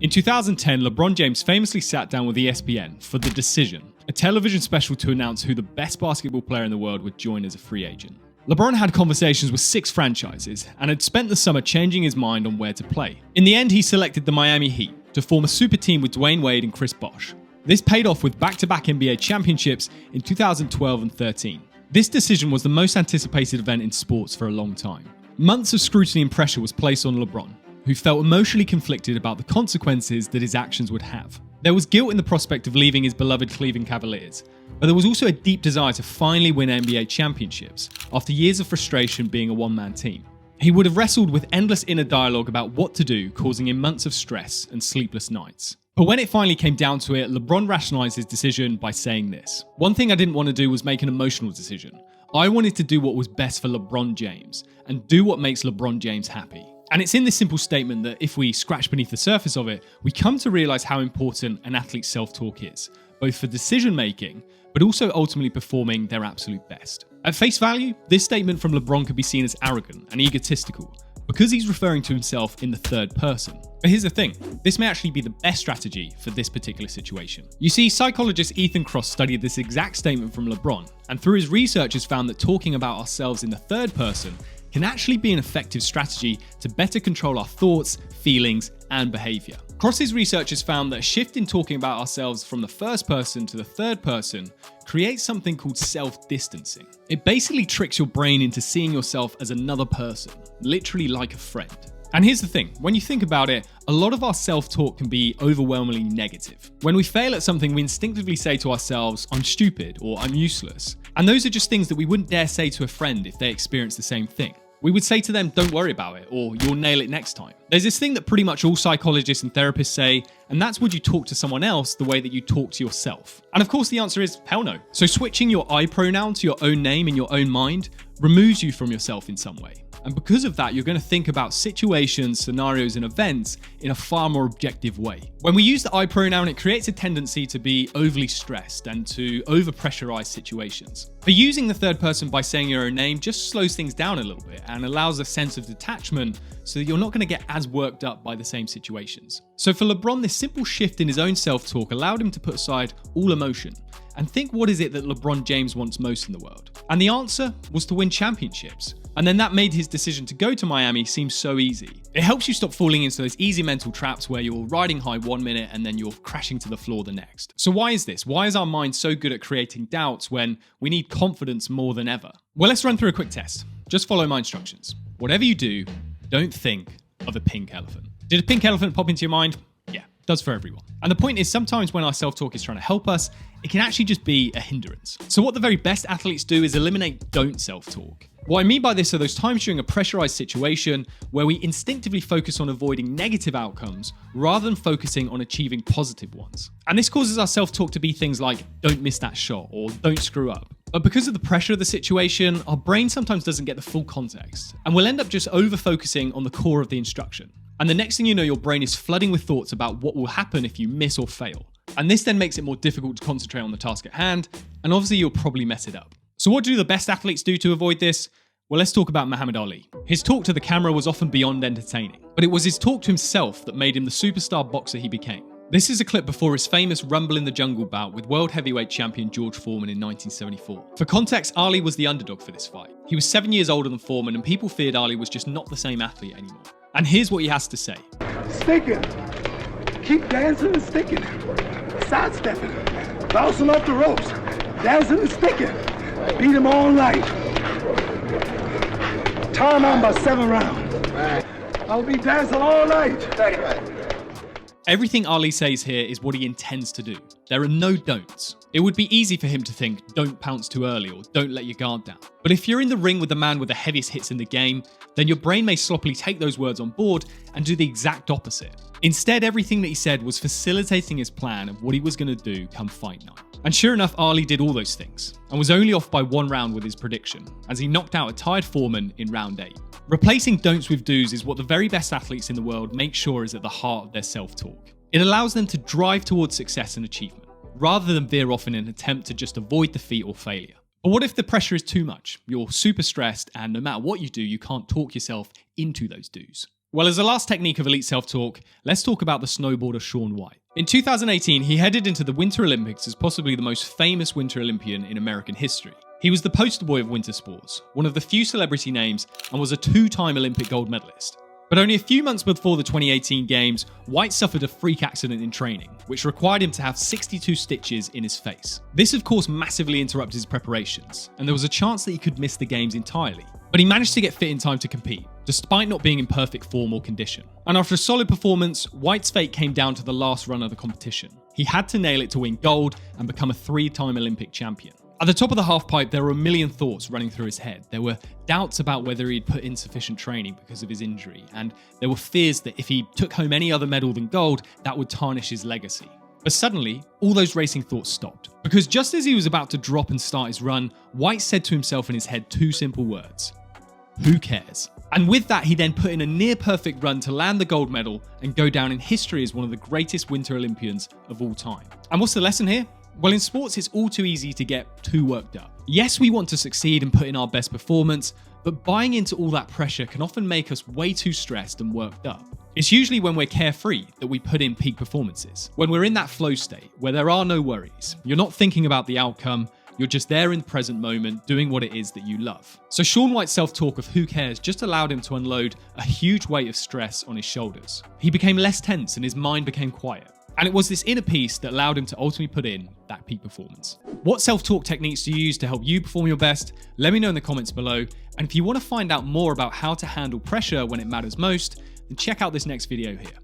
In 2010, LeBron James famously sat down with ESPN for The Decision, a television special to announce who the best basketball player in the world would join as a free agent. LeBron had conversations with 6 franchises and had spent the summer changing his mind on where to play. In the end, he selected the Miami Heat to form a super team with Dwayne Wade and Chris Bosh. This paid off with back-to-back NBA championships in 2012 and 13. This decision was the most anticipated event in sports for a long time. Months of scrutiny and pressure was placed on LeBron, who felt emotionally conflicted about the consequences that his actions would have. There was guilt in the prospect of leaving his beloved Cleveland Cavaliers, but there was also a deep desire to finally win NBA championships after years of frustration being a one-man team. He would have wrestled with endless inner dialogue about what to do, causing him months of stress and sleepless nights. But when it finally came down to it, LeBron rationalized his decision by saying this: "One thing I didn't want to do was make an emotional decision. I wanted to do what was best for LeBron James and do what makes LeBron James happy." And it's in this simple statement that if we scratch beneath the surface of it, we come to realize how important an athlete's self-talk is, both for decision making, but also ultimately performing their absolute best. At face value, this statement from LeBron could be seen as arrogant and egotistical, because he's referring to himself in the third person. But here's the thing, this may actually be the best strategy for this particular situation. You see, psychologist Ethan Kross studied this exact statement from LeBron, and through his research has found that talking about ourselves in the third person can actually be an effective strategy to better control our thoughts, feelings, and behavior. Kross's research has found that a shift in talking about ourselves from the first person to the third person creates something called self-distancing. It basically tricks your brain into seeing yourself as another person, literally like a friend. And here's the thing, when you think about it, a lot of our self-talk can be overwhelmingly negative. When we fail at something, we instinctively say to ourselves, "I'm stupid," or "I'm useless." And those are just things that we wouldn't dare say to a friend if they experience the same thing. We would say to them, "Don't worry about it," or "You'll nail it next time." There's this thing that pretty much all psychologists and therapists say, and that's, would you talk to someone else the way that you talk to yourself? And of course the answer is hell no. So switching your I pronoun to your own name in your own mind removes you from yourself in some way. And because of that, you're going to think about situations, scenarios, and events in a far more objective way. When we use the I pronoun, it creates a tendency to be overly stressed and to over-pressurize situations. But using the third person by saying your own name just slows things down a little bit and allows a sense of detachment so that you're not going to get as worked up by the same situations. So for LeBron, this simple shift in his own self-talk allowed him to put aside all emotion and think, what is it that LeBron James wants most in the world? And the answer was to win championships. And then that made his decision to go to Miami seem so easy. It helps you stop falling into those easy mental traps where you're riding high one minute and then you're crashing to the floor the next. So why is this? Why is our mind so good at creating doubts when we need confidence more than ever? Well, let's run through a quick test. Just follow my instructions. Whatever you do, don't think of a pink elephant. Did a pink elephant pop into your mind? Yeah, it does for everyone. And the point is, sometimes when our self-talk is trying to help us, it can actually just be a hindrance. So what the very best athletes do is eliminate don't self-talk. What I mean by this are those times during a pressurized situation where we instinctively focus on avoiding negative outcomes rather than focusing on achieving positive ones. And this causes our self-talk to be things like, don't miss that shot, or don't screw up. But because of the pressure of the situation, our brain sometimes doesn't get the full context, and we'll end up just over-focusing on the core of the instruction. And the next thing you know, your brain is flooding with thoughts about what will happen if you miss or fail. And this then makes it more difficult to concentrate on the task at hand, and obviously you'll probably mess it up. So what do the best athletes do to avoid this? Well, let's talk about Muhammad Ali. His talk to the camera was often beyond entertaining, but it was his talk to himself that made him the superstar boxer he became. This is a clip before his famous Rumble in the Jungle bout with world heavyweight champion George Foreman in 1974. For context, Ali was the underdog for this fight. He was 7 years older than Foreman, and people feared Ali was just not the same athlete anymore. And here's what he has to say. Sticking. Keep dancing and sticking. Sidestepping. Bouncing off the ropes. Dancing and sticking. Beat him all night. Time on by 7 rounds. I'll be dancing all night. Everything Ali says here is what he intends to do. There are no don'ts. It would be easy for him to think, don't pounce too early or don't let your guard down. But if you're in the ring with the man with the heaviest hits in the game, then your brain may sloppily take those words on board and do the exact opposite. Instead, everything that he said was facilitating his plan of what he was going to do come fight night. And sure enough, Ali did all those things and was only off by 1 round with his prediction, as he knocked out a tired Foreman in round 8. Replacing don'ts with do's is what the very best athletes in the world make sure is at the heart of their self-talk. It allows them to drive towards success and achievement, rather than veer off in an attempt to just avoid defeat or failure. But what if the pressure is too much? You're super stressed, and no matter what you do, you can't talk yourself into those do's. Well, as a last technique of elite self-talk, let's talk about the snowboarder Shaun White. In 2018, he headed into the Winter Olympics as possibly the most famous Winter Olympian in American history. He was the poster boy of winter sports, one of the few celebrity names, and was a two-time Olympic gold medalist. But only a few months before the 2018 Games, White suffered a freak accident in training, which required him to have 62 stitches in his face. This, of course, massively interrupted his preparations, and there was a chance that he could miss the Games entirely. But he managed to get fit in time to compete, despite not being in perfect form or condition. And after a solid performance, White's fate came down to the last run of the competition. He had to nail it to win gold and become a three-time Olympic champion. At the top of the halfpipe, there were a million thoughts running through his head. There were doubts about whether he'd put in sufficient training because of his injury, and there were fears that if he took home any other medal than gold, that would tarnish his legacy. But suddenly, all those racing thoughts stopped. Because just as he was about to drop and start his run, White said to himself in his head two simple words: "Who cares?" And with that, he then put in a near-perfect run to land the gold medal and go down in history as one of the greatest Winter Olympians of all time. And what's the lesson here? Well, in sports, it's all too easy to get too worked up. Yes, we want to succeed and put in our best performance, but buying into all that pressure can often make us way too stressed and worked up. It's usually when we're carefree that we put in peak performances. When we're in that flow state, where there are no worries, you're not thinking about the outcome, you're just there in the present moment, doing what it is that you love. So Shaun White's self-talk of who cares just allowed him to unload a huge weight of stress on his shoulders. He became less tense and his mind became quiet. And it was this inner peace that allowed him to ultimately put in that peak performance. What self-talk techniques do you use to help you perform your best? Let me know in the comments below. And if you want to find out more about how to handle pressure when it matters most, then check out this next video here.